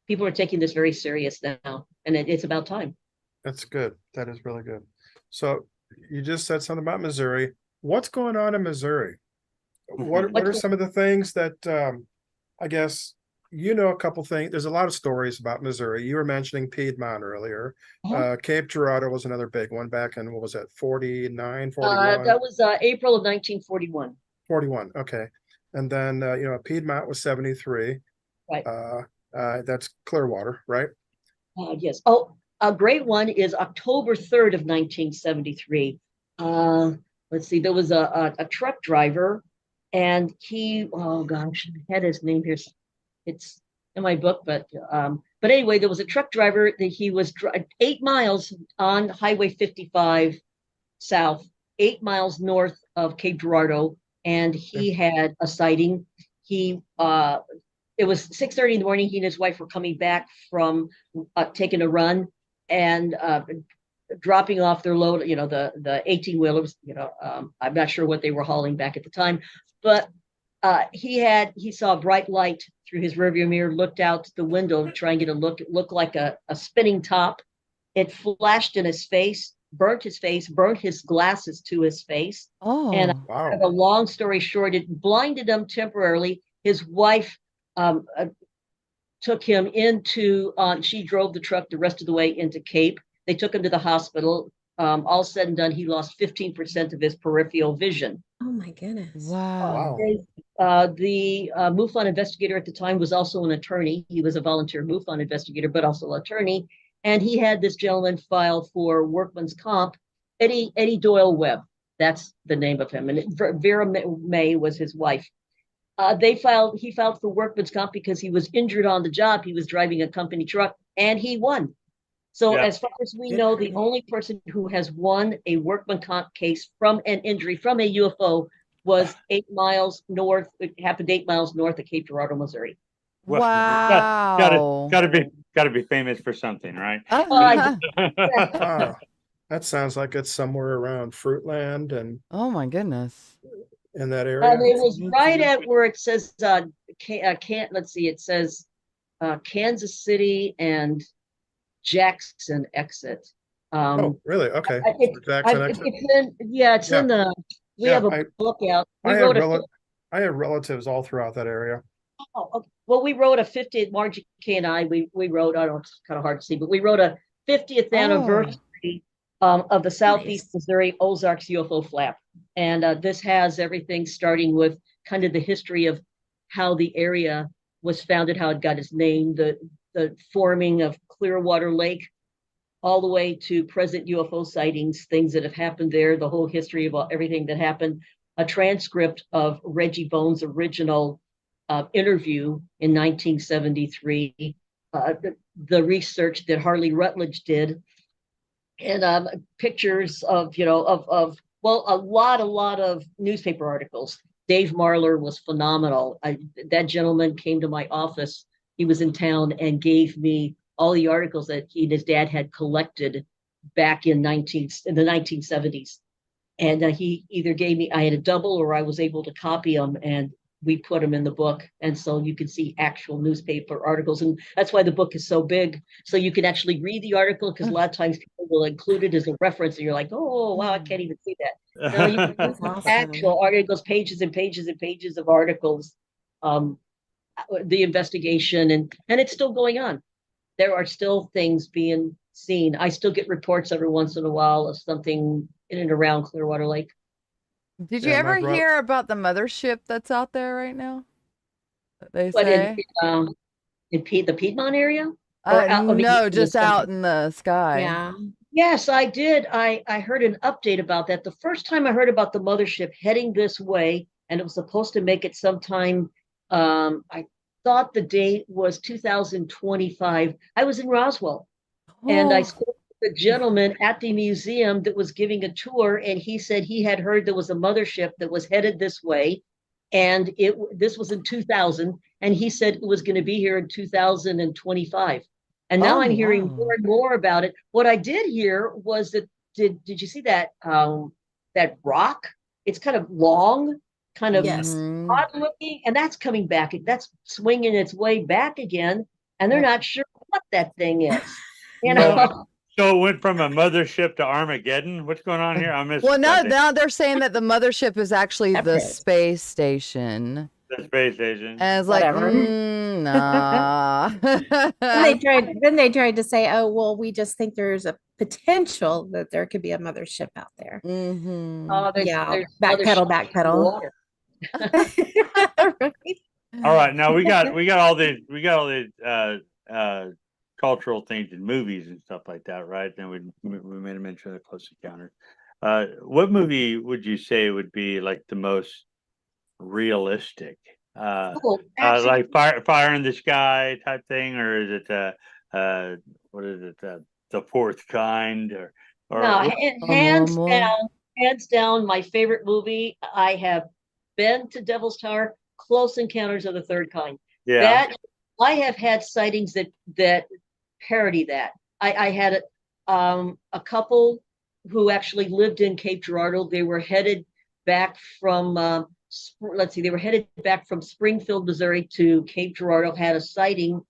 People are taking this very serious now, and it's about time. That's good. That is really good. So you just said something about Missouri. What's going on in Missouri? What are some of the things that I guess a couple things? There's a lot of stories about Missouri. You were mentioning Piedmont earlier. Cape Girardeau was another big one back in, what was that, 49, 41? That was April of 1941. 41, okay. And then, Piedmont was 73. Right. That's Clearwater, right? Yes. Oh, a great one is October 3rd of 1973. Let's see, there was a truck driver, and he, oh gosh, I had his name here. It's in my book, but anyway, there was a truck driver that he was 8 miles on Highway 55 south, 8 miles north of Cape Girardeau, and he had a sighting. It was 6:30 in the morning. He and his wife were coming back from taking a run and dropping off their load, the 18-wheelers, I'm not sure what they were hauling back at the time, but he saw a bright light through his rearview mirror, looked out the window, trying to get it look like a spinning top. It flashed in his face, burnt his glasses to his face. Oh, and wow. A long story short, it blinded him temporarily. His wife took him into, she drove the truck the rest of the way into Cape. They took him to the hospital. All said and done, he lost 15% of his peripheral vision. Oh my goodness. wow. The MUFON investigator at the time was also an attorney. He was a volunteer MUFON investigator, but also an attorney. And he had this gentleman file for workman's comp, Eddie Doyle Webb. That's the name of him. And Vera May was his wife. he filed for workman's comp because he was injured on the job. He was driving a company truck and he won. So as far as we know, the only person who has won a workman comp case from an injury from a UFO was 8 miles north. It happened 8 miles north of Cape Girardeau, Missouri. Wow. Gotta be famous for something, right? Wow. That sounds like it's somewhere around Fruitland and Oh my goodness. in that area. It was right at where it says let's see, it says Kansas City and Jackson exit. Oh, really? Okay. Jackson exit. It's in the. We have a book out. I have relatives all throughout that area. Oh, okay. Well, we wrote a 50th. Margie K and I. We wrote. I don't know. It's kind of hard to see, but we wrote a 50th anniversary of the Southeast Missouri Ozarks UFO flap, and this has everything starting with kind of the history of how the area was founded, how it got its name, the forming of Clearwater Lake, all the way to present UFO sightings, things that have happened there, the whole history of everything that happened, a transcript of Reggie Bone's original interview in 1973, the research that Harley Rutledge did, and pictures of, a lot of newspaper articles. Dave Marler was phenomenal. That gentleman came to my office. He was in town and gave me all the articles that he and his dad had collected back in the 1970s. And he either gave me, I had a double, or I was able to copy them, and we put them in the book. And so you can see actual newspaper articles. And that's why the book is so big. So you can actually read the article, because a lot of times people will include it as a reference and you're like, oh, wow, I can't even see that. No, you can Awesome. actual articles, pages and pages and pages of articles, the investigation, and it's still going on. There are still things being seen. I still get reports every once in a while of something in and around Clearwater Lake. Did you ever hear about the mothership that's out there right now? They say in the Piedmont area? No, just out in the sky. Yeah. Yes, I did. I heard an update about that. The first time I heard about the mothership heading this way, and it was supposed to make it sometime, I thought the date was 2025. I was in Roswell, and I spoke to the gentleman at the museum that was giving a tour, and he said he had heard there was a mothership that was headed this way, and this was in 2000, and he said it was going to be here in 2025. And now I'm hearing more and more about it. What I did hear was that did you see that that rock? It's kind of long, kind of odd looking, and that's coming back. That's swinging its way back again, and they're not sure what that thing is. You know. So it went from a mothership to Armageddon. What's going on here? I missed. Well, now they're saying that the mothership is actually the space station. The space station. And it's like, nah. Then they tried to say, oh, well, we just think there's a potential that there could be a mothership out there. Mm-hmm. There's backpedal. Right. All right, now we got all these cultural things in movies and stuff like that, right? And we made a mention of the Close Encounters. What movie would you say would be like the most realistic, like fire in the sky type thing, or is it what is it, the Fourth Kind, or no, hands down my favorite movie. I have been to Devil's Tower, Close Encounters of the Third Kind. That I have had sightings that parody that. I had a couple who actually lived in Cape Girardeau. They were headed back from they were headed back from Springfield, Missouri to Cape Girardeau, had a sighting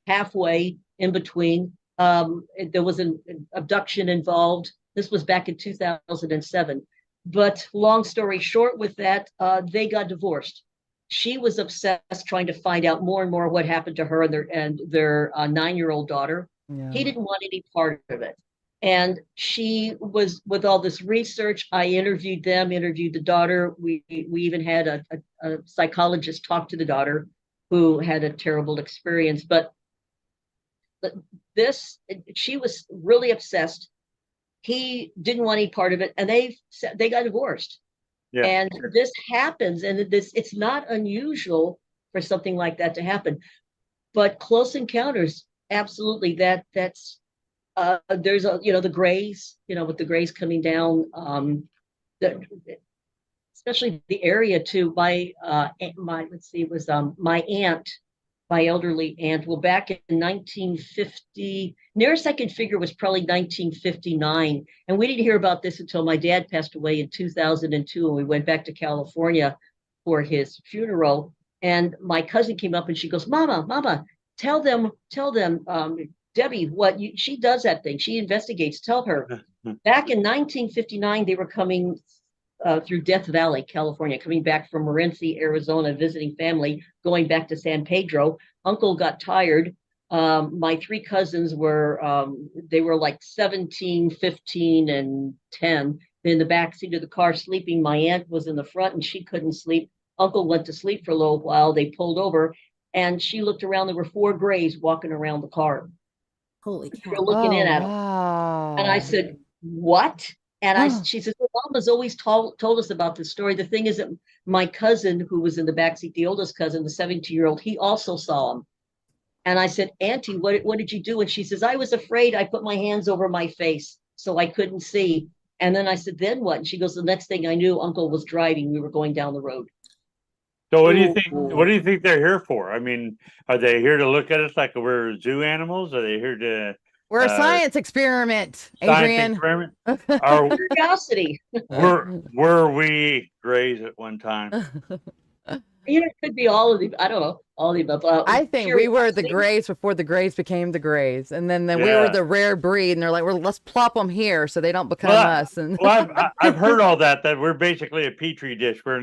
halfway in between. There was an abduction involved. This was back in 2007. But long story short with that, they got divorced. She was obsessed trying to find out more and more what happened to her and their 9-year-old daughter. Yeah. He didn't want any part of it. And she was, with all this research, I interviewed them, interviewed the daughter. We even had a psychologist talk to the daughter who had a terrible experience. But she was really obsessed. He didn't want any part of it. And they got divorced. Yeah. And this happens, and it's not unusual for something like that to happen. But close encounters, absolutely. That's there's the grays, with the grays coming down, the, especially the area too. Let's see, it was my aunt, my elderly aunt. Well, back in 1950, nearest I can figure was probably 1959, and we didn't hear about this until my dad passed away in 2002, and we went back to California for his funeral. And my cousin came up and she goes, Mama, tell them, Debbie, she does that thing. She investigates. Tell her. Back in 1959, they were coming through Death Valley, California, coming back from Morenci, Arizona, visiting family, going back to San Pedro. Uncle got tired. My three cousins they were like 17, 15, and 10 in the back seat of the car sleeping. My aunt was in the front and she couldn't sleep. Uncle went to sleep for a little while. They pulled over and she looked around. There were 4 grays walking around the car. Holy cow. They're looking in at them. Wow. And I said, what? And she said, well, Mama's always told us about this story. The thing is that my cousin, who was in the backseat, the oldest cousin, the 17-year-old, he also saw him. And I said, Auntie, what did you do? And she says, I was afraid. I put my hands over my face so I couldn't see. And then I said, then what? And she goes, the next thing I knew, Uncle was driving. We were going down the road. So what do you think? What do you think they're here for? I mean, are they here to look at us like we're zoo animals? Are they here to? We're a science experiment, Adrian. Science experiment? Are curiosity? were we grays at one time? It could be all of the. I don't know, all of the above. I think we were the grays before the grays became the grays, and then we were the rare breed, and they're like, let's plop them here so they don't become us. And I've heard all that we're basically a petri dish. We're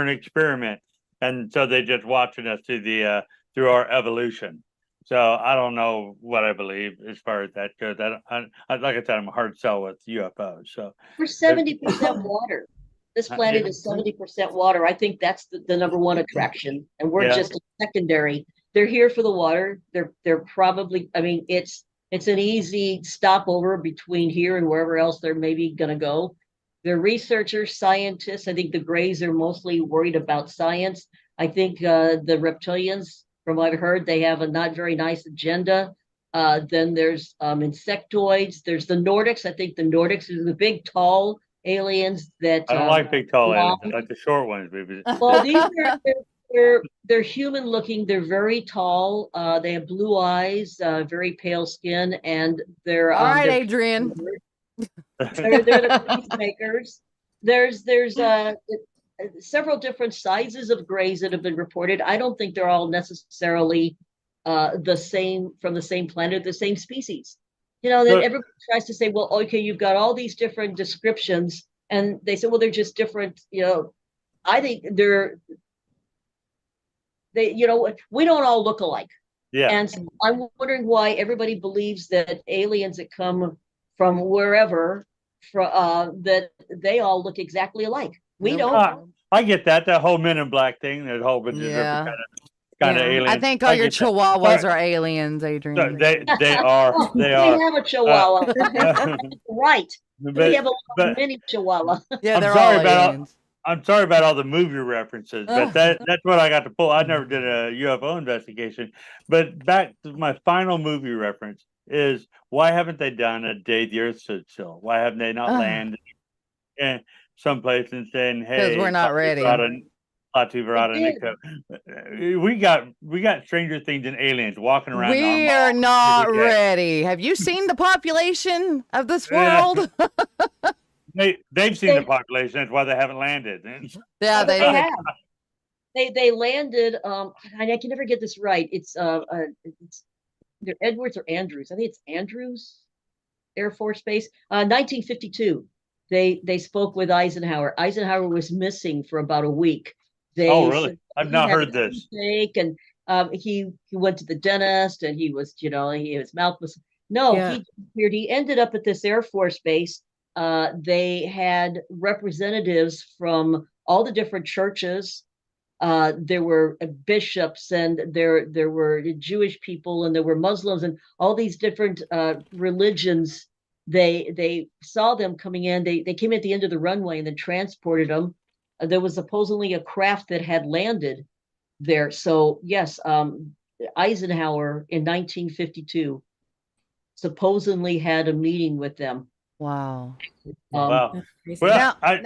an experiment. And so they're just watching us through our evolution. So I don't know what I believe as far as that goes. Like I said, I'm a hard sell with UFOs. So we're 70% water. This planet is 70% water. I think that's the number one attraction, and we're just a secondary. They're here for the water. They're probably. I mean, it's an easy stopover between here and wherever else they're maybe gonna go. They're researchers, scientists. I think the grays are mostly worried about science. I think the reptilians, from what I've heard, they have a not very nice agenda. Then there's insectoids. There's the Nordics. I think the Nordics are the big, tall aliens that. I don't like big, tall aliens. I like the short ones, baby. Well, these they're human looking. They're very tall. They have blue eyes, very pale skin, and they're. All right, Adrian. They're the peacemakers. There's several different sizes of grays that have been reported. I don't think they're all necessarily the same, from the same planet, the same species. Then everybody tries to say, well, okay, you've got all these different descriptions, and they say, well, they're just different. I think we don't all look alike. Yeah. And so I'm wondering why everybody believes that aliens that come from wherever, that they all look exactly alike. We don't. I get that. That whole Men in Black thing. That whole bunch of different kind of aliens. I think all your chihuahuas are aliens, Adrian. They are. They are. We have a chihuahua. Right. We have a mini chihuahua. Yeah, they're all aliens. I'm sorry about all the movie references, but that's what I got to pull. I never did a UFO investigation. But back to my final movie reference is, why haven't they done a day the Earth stood still? Why haven't they not landed in someplace and saying, hey, because we're not ready. We got stranger things than aliens walking around. We are not ready. Have you seen the population of this world? They've seen the population. That's why they haven't landed. Yeah, they have. They landed. I can never get this right. It's either Edwards or Andrews. I think it's Andrews Air Force Base. 1952. They spoke with Eisenhower. Eisenhower was missing for about a week. Oh, really? I've not heard this. And he went to the dentist, and he was, his mouth was he disappeared. He ended up at this Air Force base. They had representatives from all the different churches. There were bishops, and there were Jewish people, and there were Muslims, and all these different religions. They saw them coming in. They came at the end of the runway and then transported them there was supposedly a craft that had landed there. So yes, Eisenhower in 1952 supposedly had a meeting with them. Wow. Wow. That's crazy. Well, Now,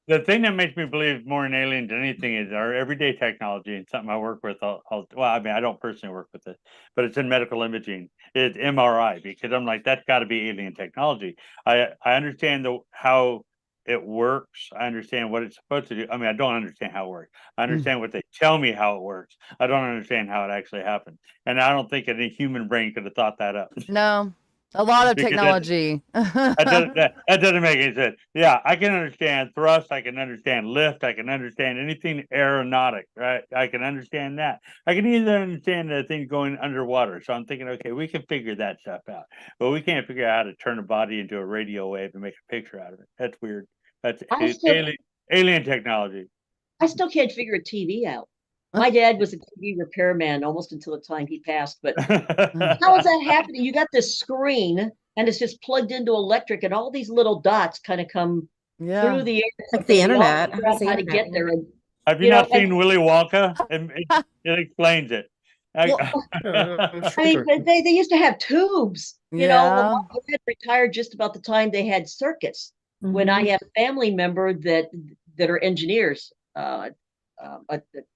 the thing that makes me believe more in aliens than anything is our everyday technology, and something I work with. Well, I mean, I don't personally work with it, but it's in medical imaging. It's MRI, because I'm like, that's got to be alien technology. I understand how it works. I understand what it's supposed to do. I mean, I don't understand how it works. I understand what they tell me how it works. I don't understand how it actually happens, and I don't think any human brain could have thought that up. no, a lot of Because technology. that doesn't make any sense. Yeah, I can understand thrust. I can understand lift. I can understand anything aeronautic, right? I can understand that. I can even understand the thing going underwater. So I'm thinking, okay, we can figure that stuff out. But we can't figure out how to turn a body into a radio wave and make a picture out of it. That's weird. That's alien technology. I still can't figure a TV out. My dad was a TV repairman almost until the time he passed. But how is that happening? You got this screen and it's just plugged into electric, and all these little dots kind of come through the air. Like the internet. How to get there. And, have you not seen Willy Wonka? It explains it. Well, I mean, they used to have tubes. You know, my dad retired just about the time they had circuits. When I have a family member that are engineers, a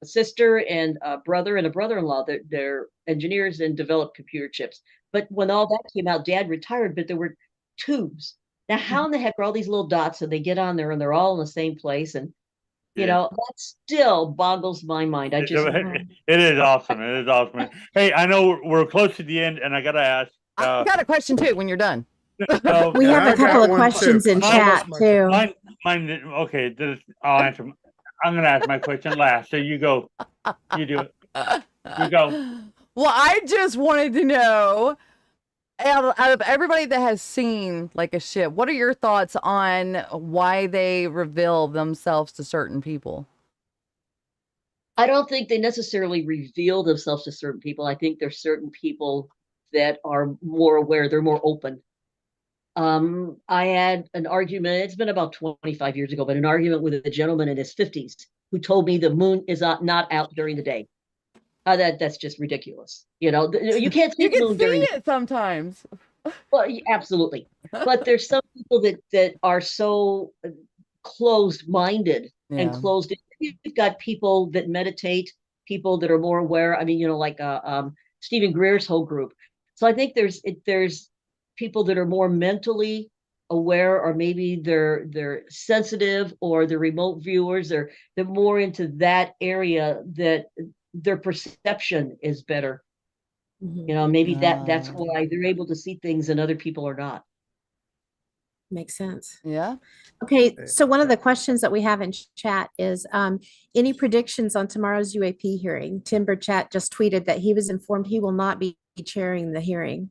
sister and a brother and a brother-in-law, they're engineers and develop computer chips. But when all that came out, Dad retired, but there were tubes. Now, how in the heck are all these little dots and they get on there and they're all in the same place? And you know, that still boggles my mind. It is awesome. It is awesome. Hey, I know we're close to the end, and I gotta ask. I got a question too when you're done. We have a couple of questions in chat too. Mine, okay, I'll answer. I'm gonna ask my question last. So you go. You do it. You go. Well, I just wanted to know, out of everybody that has seen like a ship, what are your thoughts on why they reveal themselves to certain people? I don't think they necessarily reveal themselves to certain people. I think there's certain people that are more aware. They're more open. I had an argument, it's been about 25 years ago, but an argument with a gentleman in his 50s who told me the moon is not out during the day. That's just ridiculous. You know, you can't see the moon during it sometimes. Well, absolutely. But there's some people that are so closed-minded and closed. You've got people that meditate, people that are more aware. I mean, you know, like Stephen Greer's whole group. So I think there's people that are more mentally aware, or maybe they're sensitive, or they're remote viewers. They're more into that area, that their perception is better. You know, maybe that's why they're able to see things and other people are not. Makes sense. Yeah. Okay, so one of the questions that we have in chat is any predictions on tomorrow's UAP hearing? Timber Chat just tweeted that he was informed he will not be chairing the hearing.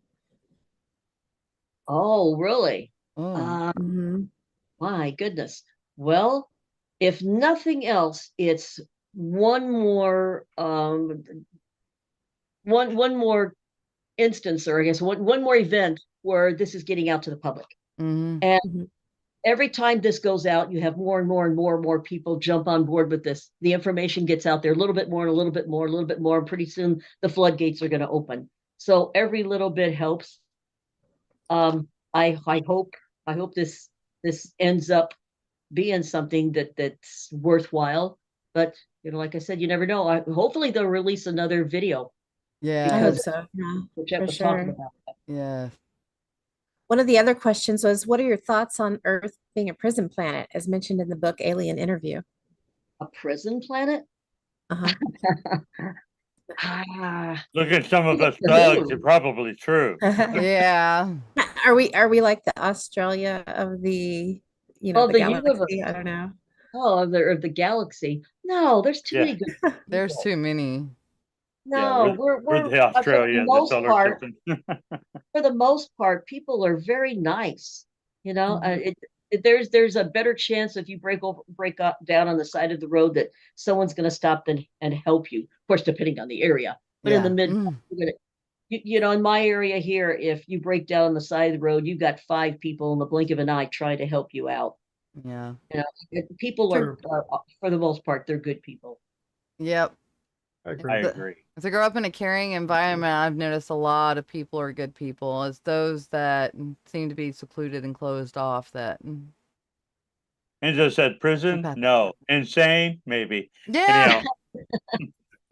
Oh, really? Oh. My goodness. Well, if nothing else, it's one more instance, or I guess one more event where this is getting out to the public. And every time this goes out, you have more and more and more and more people jump on board with this. The information gets out there a little bit more and a little bit more, a little bit more, and pretty soon the floodgates are going to open. So every little bit helps. I hope this ends up being something that's worthwhile. But you know, like I said, you never know. Hopefully they'll release another video. Yeah, I hope so. Yeah, for sure. Yeah. One of the other questions was, what are your thoughts on Earth being a prison planet, as mentioned in the book Alien Interview? A prison planet? Look at some of us thugs. It's probably true. Yeah. Are we like the Australia of the, you know, the galaxy? I don't know. Oh, of the galaxy. No, there's too many good people. There's too many. No, we're the Australia, the solar system. For the most part, people are very nice. You know, there's a better chance if you break down on the side of the road that someone's going to stop and help you. Of course, depending on the area, but in the mid, you know, in my area here, if you break down on the side of the road, you've got 5 people in the blink of an eye trying to help you out. Yeah. You know, people are, for the most part, they're good people. Yep. I I agree. agree. If I grow up in a caring environment, I've noticed a lot of people are good people. It's those that seem to be secluded and closed off that. Angela said prison? Empathic. No. Insane? Maybe. Yeah. Anyhow.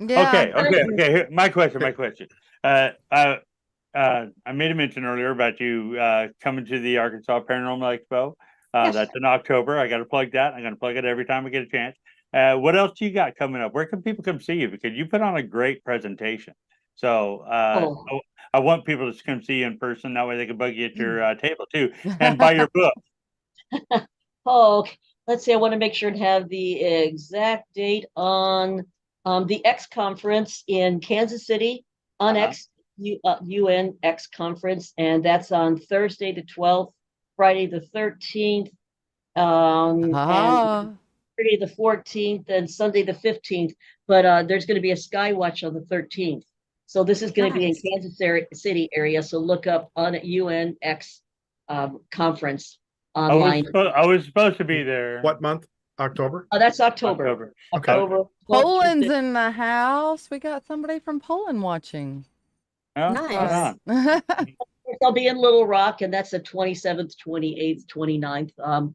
Yeah. Okay. Here, my question. I made a mention earlier about you coming to the Arkansas Paranormal Expo. Yes. That's in October. I got to plug that. I'm going to plug it every time I get a chance. What else do you got coming up? Where can people come see you? Because you put on a great presentation. So I want people to come see you in person. That way they can bug you at your table too and buy your book. Oh, let's see. I want to make sure to have the exact date on the X conference in Kansas City, UNX conference, and that's on Thursday the 12th, Friday the 13th, and Friday the 14th, and Sunday the 15th. But there's going to be a sky watch on the 13th. So this is going to be in Kansas City area. So look up on UNX conference online. I was supposed to be there. What month? October? Oh, that's October. October. October. Poland's in the house. We got somebody from Poland watching. Oh, Nice. right on. I'll be in Little Rock, and that's the 27th, 28th, 29th.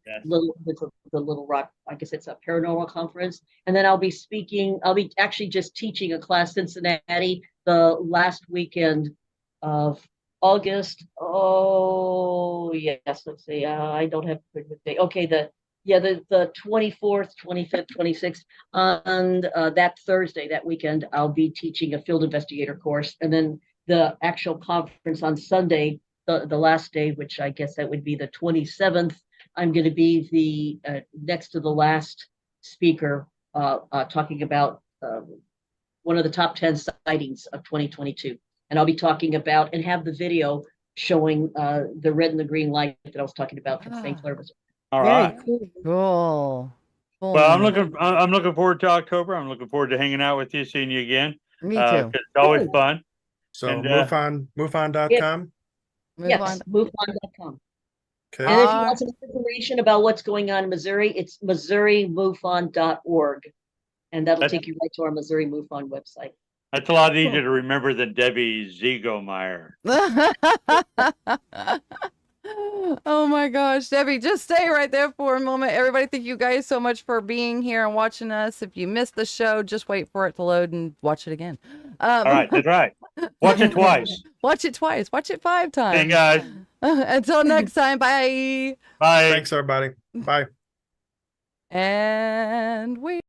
Yes. The Little Rock, I guess it's a paranormal conference. And then I'll be speaking, I'll be actually just teaching a class in Cincinnati the last weekend of August. Oh, yes, let's see. I don't have a date. Okay, the 24th, 25th, 26th, on that Thursday, that weekend, I'll be teaching a field investigator course. And then the actual conference on Sunday, the last day, which I guess that would be the 27th, I'm going to be the next to the last speaker talking about one of the top 10 sightings of 2022. And I'll be talking about and have the video showing the red and the green light that I was talking about from St. Clair, Missouri. All Very right. cool. Cool. Well, I'm looking forward to October. I'm looking forward to hanging out with you, seeing you again. Me too. 'Cause it's always fun. So And, MUFON.com. Yes, MUFON.com. Okay. And if you want some information about what's going on in Missouri, it's MissouriMUFON.org. And that'll take you right to our Missouri MUFON website. That's a lot easier to remember than Debbie Ziegelmeyer. Oh my gosh, Debbie, just stay right there for a moment. Everybody, thank you guys so much for being here and watching us. If you missed the show, just wait for it to load and watch it again. All right, that's right. Watch it twice. Watch it twice. Watch it 5 times. Hey, guys. Until next time, bye. Bye. Thanks, everybody. Bye. And we